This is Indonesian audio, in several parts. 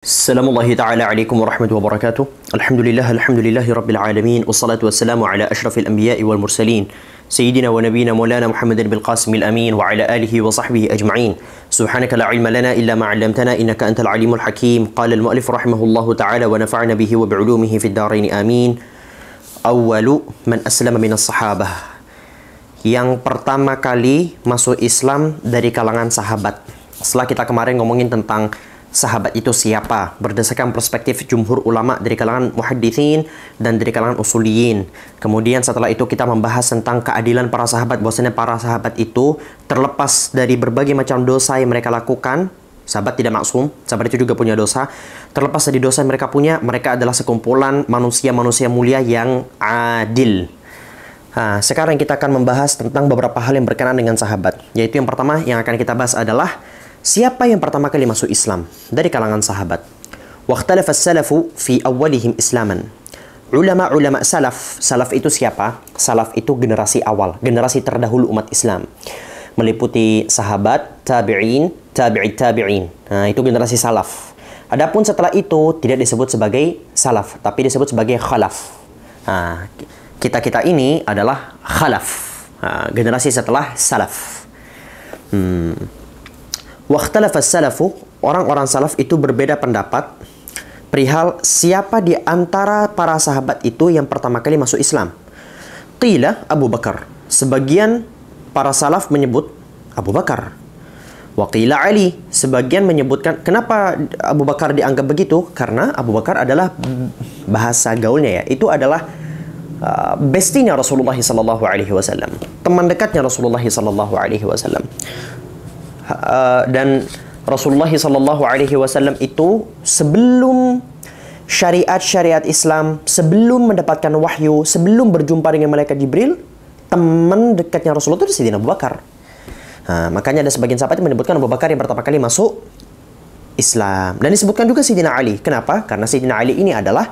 Assalamualaikum ta'ala warahmatullahi wabarakatuh. Alhamdulillahi rabbil alamin. Wassalatu wassalamu ala ashrafil anbiya'i wal mursalin. Sayyidina wa nabiyina maulana Muhammadin bil qasimil amin wa ala alihi wa sahbihi ajma'in. Subhanaka la ilma lana illa ma 'allamtana innaka antal alimul hakim. Qala al mu'allif rahimahullahu ta'ala wa nafa'na bihi wa bi'ulumihi fid dharain amin. Awwalu man aslama minas sahabah. Yang pertama kali masuk Islam dari kalangan sahabat. Setelah kita kemarin ngomongin tentang sahabat itu siapa berdasarkan perspektif jumhur ulama dari kalangan muhadditsin dan dari kalangan usuliyin. Kemudian setelah itu kita membahas tentang keadilan para sahabat, bahwasanya para sahabat itu terlepas dari berbagai macam dosa yang mereka lakukan. Sahabat tidak maksum, sahabat itu juga punya dosa. Terlepas dari dosa yang mereka punya, mereka adalah sekumpulan manusia-manusia mulia yang adil. Nah, sekarang kita akan membahas tentang beberapa hal yang berkenaan dengan sahabat. Yaitu yang pertama yang akan kita bahas adalah siapa yang pertama kali masuk Islam dari kalangan sahabat. Waqtalafa as-salafu fi awwalihim islaman. Ulama-ulama salaf itu siapa? Salaf itu generasi awal, generasi terdahulu umat Islam. Meliputi sahabat, tabi'in, tabi'in. Nah, itu generasi salaf. Adapun setelah itu tidak disebut sebagai salaf, tapi disebut sebagai khalaf. Nah, kita ini adalah khalaf. Nah, generasi setelah salaf. Waqtalafa as-salafu, orang-orang salaf itu berbeda pendapat perihal siapa di antara para sahabat itu yang pertama kali masuk Islam. Qila Abu Bakar. Sebagian para salaf menyebut Abu Bakar. Wa qila Ali. Sebagian menyebutkan, kenapa Abu Bakar dianggap begitu? Karena Abu Bakar adalah bahasa gaulnya ya. Itu adalah bestinya Rasulullah sallallahu alaihi wasallam. Teman dekatnya Rasulullah sallallahu alaihi wasallam. Dan Rasulullah sallallahu alaihi wasallam itu sebelum syariat Islam, sebelum mendapatkan wahyu, sebelum berjumpa dengan malaikat Jibril, teman dekatnya Rasulullah itu Sayyidina Abu Bakar. Makanya ada sebagian sahabat yang menyebutkan Abu Bakar yang pertama kali masuk Islam. Dan disebutkan juga Sayyidina Ali. Kenapa? Karena Sayyidina Ali ini adalah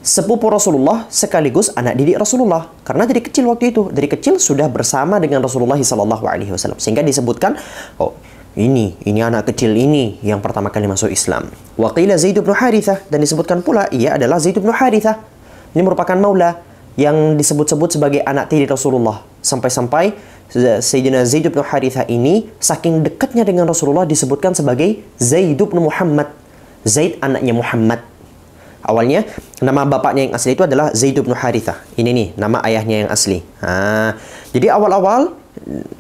sepupu Rasulullah sekaligus anak didik Rasulullah. Karena dari kecil waktu itu, dari kecil sudah bersama dengan Rasulullah sallallahu alaihi wasallam. Sehingga disebutkan, oh, ini anak kecil ini yang pertama kali masuk Islam. Wa qila Zaid bin Harithah, dan disebutkan pula ia adalah Zaid bin Harithah. Ini merupakan maula yang disebut-sebut sebagai anak tiri Rasulullah. Sampai-sampai Sayyidina Zaid bin Harithah ini saking dekatnya dengan Rasulullah disebutkan sebagai Zaid bin Muhammad. Zaid anaknya Muhammad. Awalnya nama bapaknya yang asli itu adalah Zaid bin Harithah. Ini nih nama ayahnya yang asli. Jadi awal-awal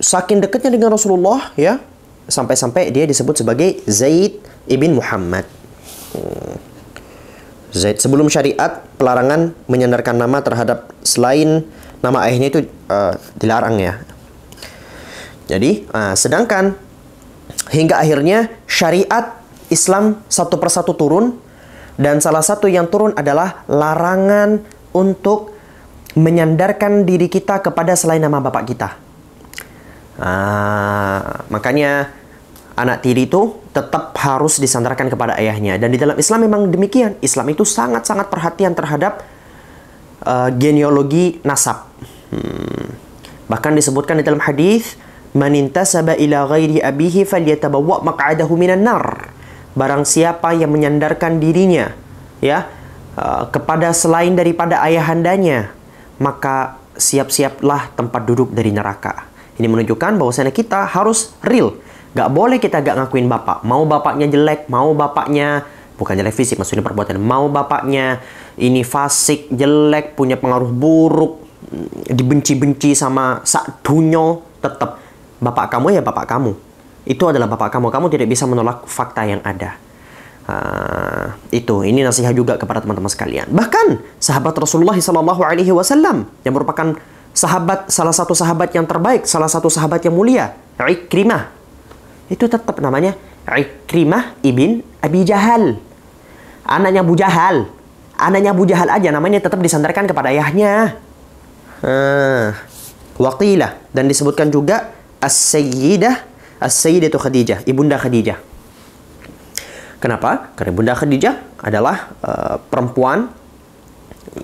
saking dekatnya dengan Rasulullah ya, sampai-sampai dia disebut sebagai Zaid ibn Muhammad. Zaid sebelum syariat pelarangan menyandarkan nama terhadap selain nama ayahnya itu dilarang ya. Jadi sedangkan hingga akhirnya syariat Islam satu persatu turun. Dan salah satu yang turun adalah larangan untuk menyandarkan diri kita kepada selain nama bapak kita. Makanya anak tiri itu tetap harus disandarkan kepada ayahnya. Dan di dalam Islam memang demikian. Islam itu sangat-sangat perhatian terhadap genealogi nasab. Bahkan disebutkan di dalam hadis, "Man intasaba ila ghairi abihi falyatabawwa maq'adahu minan nar." Barang siapa yang menyandarkan dirinya ya kepada selain daripada ayahandanya, maka siap-siaplah tempat duduk dari neraka. Ini menunjukkan bahwasanya kita harus real. Gak boleh kita gak ngakuin bapak. Mau bapaknya jelek, mau bapaknya bukan jelek fisik, maksudnya perbuatan. Mau bapaknya ini fasik, jelek, punya pengaruh buruk, dibenci-benci sama sak dunyo, tetap bapak kamu ya bapak kamu. Itu adalah bapak kamu. Kamu tidak bisa menolak fakta yang ada. Ini nasihat juga kepada teman-teman sekalian. Bahkan sahabat Rasulullah sallallahu alaihi wasallam yang merupakan salah satu sahabat yang terbaik, salah satu sahabat yang mulia, Ikrimah. Itu tetap namanya Ikrimah ibn Abi Jahal. Anaknya Abu Jahal. Anaknya Abu Jahal aja namanya tetap disandarkan kepada ayahnya. Waqilah, dan disebutkan juga As-Sayyidatu Khadijah, Ibunda Khadijah. Kenapa? Karena Ibunda Khadijah adalah perempuan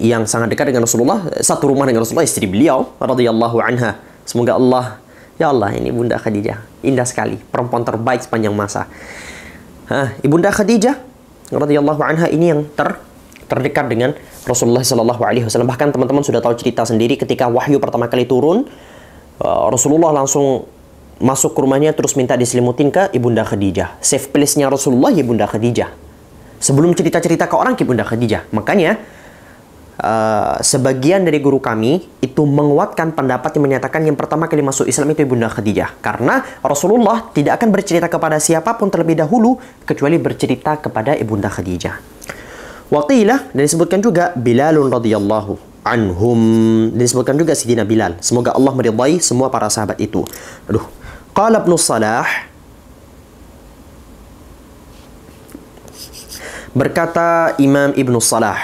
yang sangat dekat dengan Rasulullah, satu rumah dengan Rasulullah, istri beliau radhiyallahu anha. Semoga Allah, ya Allah, ini Ibunda Khadijah indah sekali, perempuan terbaik sepanjang masa. Ibunda Khadijah radhiyallahu anha ini yang terdekat dengan Rasulullah sallallahu alaihi wasallam. Bahkan teman-teman sudah tahu cerita sendiri ketika wahyu pertama kali turun, Rasulullah langsung masuk ke rumahnya terus minta diselimutin ke Ibunda Khadijah. Safe place-nya Rasulullah Ibunda Khadijah. Sebelum cerita-cerita ke orang ke Ibunda Khadijah. Makanya sebagian dari guru kami itu menguatkan pendapat yang menyatakan yang pertama kali masuk Islam itu Ibunda Khadijah. Karena Rasulullah tidak akan bercerita kepada siapapun terlebih dahulu kecuali bercerita kepada Ibunda Khadijah. Waqilah, dan disebutkan juga Bilalun radhiyallahu anhum, dan disebutkan juga Sidina Bilal. Semoga Allah meridai semua para sahabat itu. Aduh. Qala Ibnu Salah, berkata Imam Ibnu Salah,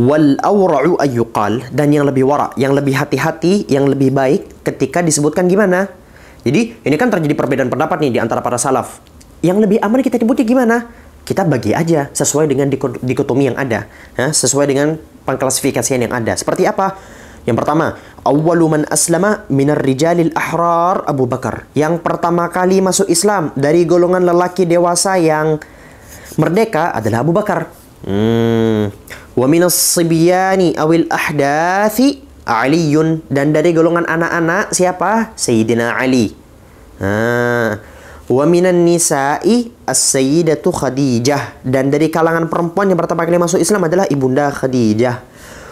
wal awra'u ayyuqal, dan yang lebih wara', yang lebih hati-hati, yang lebih baik ketika disebutkan gimana. Jadi ini kan terjadi perbedaan pendapat nih di antara para salaf. Yang lebih aman kita sebutnya gimana? Kita bagi aja sesuai dengan dikotomi yang ada, sesuai dengan pengklasifikasian yang ada. Seperti apa? Yang pertama, awwalu man aslama minar rijalil ahrar Abu Bakar. Yang pertama kali masuk Islam dari golongan lelaki dewasa yang merdeka adalah Abu Bakar. Wa minas sibyani awil ahdathi Aliyun, dan dari golongan anak-anak siapa? Sayyidina Ali. Wa minan nisa'i as-sayyidatu Khadijah, dan dari kalangan perempuan yang pertama kali masuk Islam adalah Ibunda Khadijah.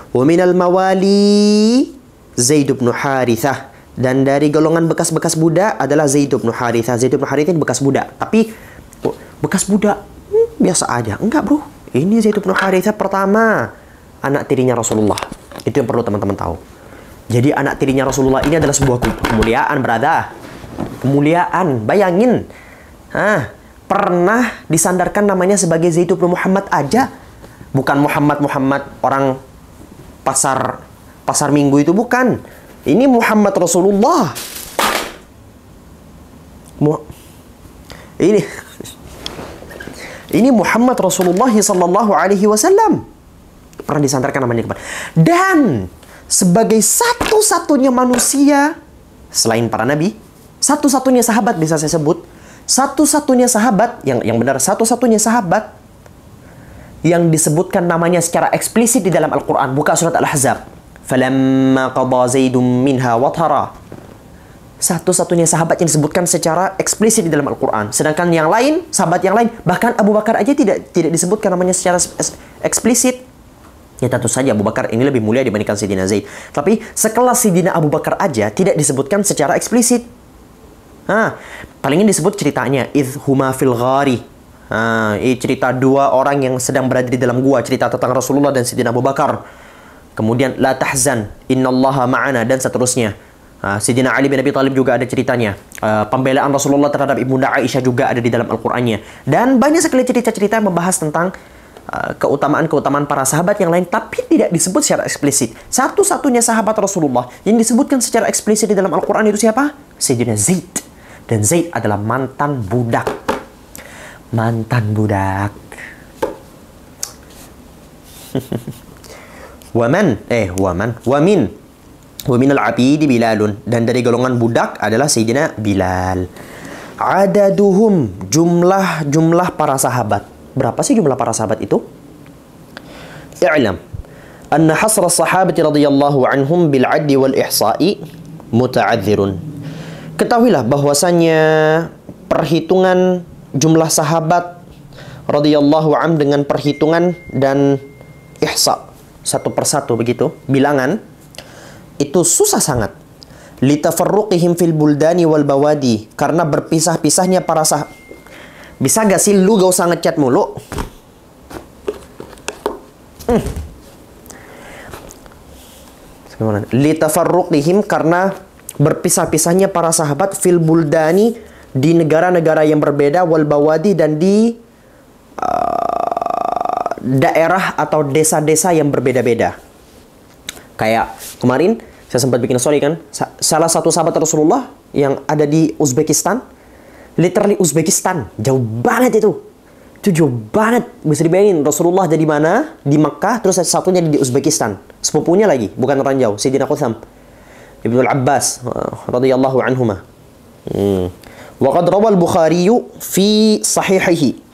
Wa minal mawali Zaid bin Harithah, dan dari golongan bekas-bekas budak adalah Zaid bin Harithah. Zaid bin Harithah ini bekas budak, tapi bekas budak biasa aja. Enggak, bro. Ini Zaid bin Harithah pertama anak tirinya Rasulullah. Itu yang perlu teman-teman tahu. Jadi anak tirinya Rasulullah ini adalah sebuah kemuliaan, berada. Kemuliaan, bayangin. Pernah disandarkan namanya sebagai Zaid bin Muhammad aja. Bukan Muhammad orang pasar minggu itu, bukan. Ini Muhammad Rasulullah. Ini Muhammad Rasulullah sallallahu alaihi wasallam. Pernah disandarkan namanya kepada. Dan sebagai satu-satunya manusia selain para nabi, satu-satunya sahabat bisa saya sebut, satu-satunya sahabat yang benar, satu-satunya sahabat yang disebutkan namanya secara eksplisit di dalam Al-Quran. Buka surat Al-Ahzab. Falamma qada Zaidun minha wathara. Satu-satunya sahabat yang disebutkan secara eksplisit di dalam Al-Quran. Sedangkan yang lain, sahabat yang lain, bahkan Abu Bakar aja tidak disebutkan namanya secara eksplisit. Ya tentu saja Abu Bakar ini lebih mulia dibandingkan Sayyidina Zaid. Tapi sekelas Sayyidina Abu Bakar aja tidak disebutkan secara eksplisit. Palingnya disebut ceritanya idh huma fil ghari. Ini cerita dua orang yang sedang berada di dalam gua, cerita tentang Rasulullah dan Sayyidina Abu Bakar. Kemudian la tahzan innallaha ma'ana, dan seterusnya. Sayyidina Ali bin Abi Thalib juga ada ceritanya. Pembelaan Rasulullah terhadap Ibunda Aisyah juga ada di dalam Al-Qur'annya. Dan banyak sekali cerita-cerita membahas tentang keutamaan-keutamaan para sahabat yang lain, tapi tidak disebut secara eksplisit. Satu-satunya sahabat Rasulullah yang disebutkan secara eksplisit di dalam Al-Quran itu siapa? Sayyidina Zaid. Dan Zaid adalah mantan budak. Mantan budak. Wa min al-abidi Bilalun, dan dari golongan budak adalah Sayyidina Bilal. Adaduhum, jumlah para sahabat. Berapa sih jumlah para sahabat itu? I'lam anna hasra sahabati radhiyallahu anhum bil 'addi wal ihsa'i muta'adzirun. Ketahuilah bahwasannya perhitungan jumlah sahabat radhiyallahu anhum dengan perhitungan dan ihsa satu persatu begitu, bilangan, itu susah sangat. Litafarruqihim fil buldani wal bawadi, karena berpisah-pisahnya para sahabat. Bisa gak sih lu gak usah ngechat mulu? Litafarruqihim, karena berpisah-pisahnya para sahabat fil buldani, di negara-negara yang berbeda, wal bawadi, dan di daerah atau desa-desa yang berbeda-beda. Kayak kemarin saya sempat bikin story kan, salah satu sahabat Rasulullah yang ada di Uzbekistan, literally Uzbekistan, jauh banget itu. Itu jauh banget. Bisa dibayangin Rasulullah jadi mana? Di Makkah, terus satunya di Uzbekistan. Sepupunya lagi, bukan orang jauh, Sayyidina Qutham Ibnu Abbas radhiyallahu anhuma. Wa qad rawal Bukhari fi sahihihi,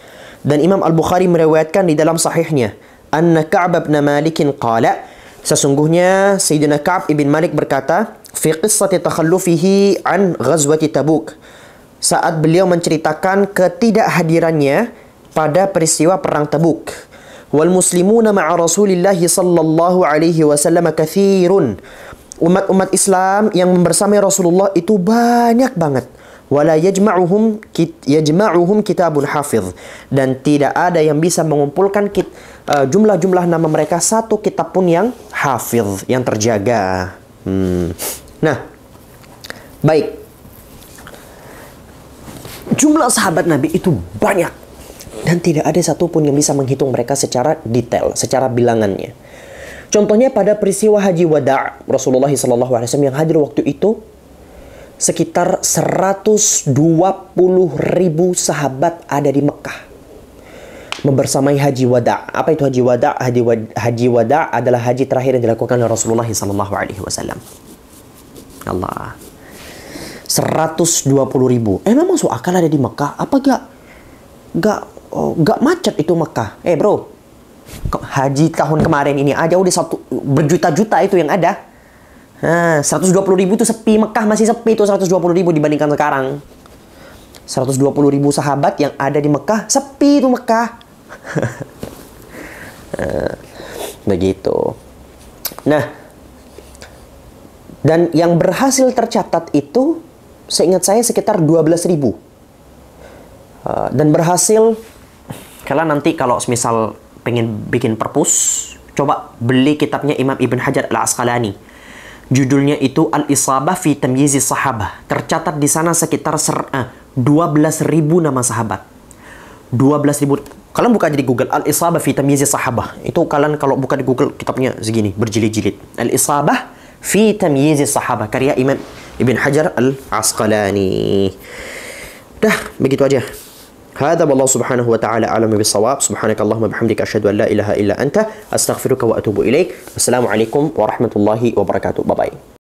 Dan Imam Al-Bukhari meriwayatkan di dalam sahihnya, anna Ka'b bin Malik qala, sesungguhnya Sayyidina Ka'b ibn Malik berkata, fi qissati takhallufihi an ghazwati Tabuk, saat beliau menceritakan ketidakhadirannya pada peristiwa perang Tabuk. Wal muslimuna ma'a Rasulillah sallallahu alaihi wasallam katsirun. Umat-umat Islam yang membersamai Rasulullah itu banyak banget. Wala yajma'uhum kitabun hafiz, dan tidak ada yang bisa mengumpulkan jumlah-jumlah nama mereka satu kitab pun yang hafiz, yang terjaga. Nah, baik. Jumlah sahabat Nabi itu banyak, dan tidak ada satupun yang bisa menghitung mereka secara detail, secara bilangannya. Contohnya pada peristiwa Haji Wada' Rasulullah SAW yang hadir waktu itu sekitar 120.000 sahabat ada di Mekah membersamai Haji Wada'. Apa itu Haji Wada'? Haji Wada' adalah haji terakhir yang dilakukan oleh Rasulullah SAW. Allah, 120.000. Memang masuk akal ada di Mekah? Apa gak macet itu Mekah? Bro, haji tahun kemarin ini aja udah berjuta-juta itu yang ada. 120.000 itu sepi. Mekah masih sepi itu 120.000 dibandingkan sekarang. 120.000 sahabat yang ada di Mekah, sepi itu Mekah. Begitu. Nah, dan yang berhasil tercatat itu seingat saya sekitar 12.000. Dan berhasil, kalian nanti kalau misal pengen bikin perpus, coba beli kitabnya Imam Ibn Hajar Al-Asqalani. Judulnya itu Al-Isabah fi Tamyizi Sahabah. Tercatat di sana sekitar 12.000 nama sahabat. 12.000. Kalian buka aja di Google Al-Isabah fi Tamyizi Sahabah. Itu kalian kalau buka di Google kitabnya segini, berjilid-jilid. Al-Isabah fi Tamyizi Sahabah karya Imam Ibn Hajar Al-Asqalani. Dah, begitu aja. هذا والله سبحانه وتعالى أعلم بالصواب. سبحانك اللهم وبحمدك أشهد أن لا إله إلا أنت أستغفرك وأتوب إليك. السلام عليكم ورحمة الله وبركاته. باي باي.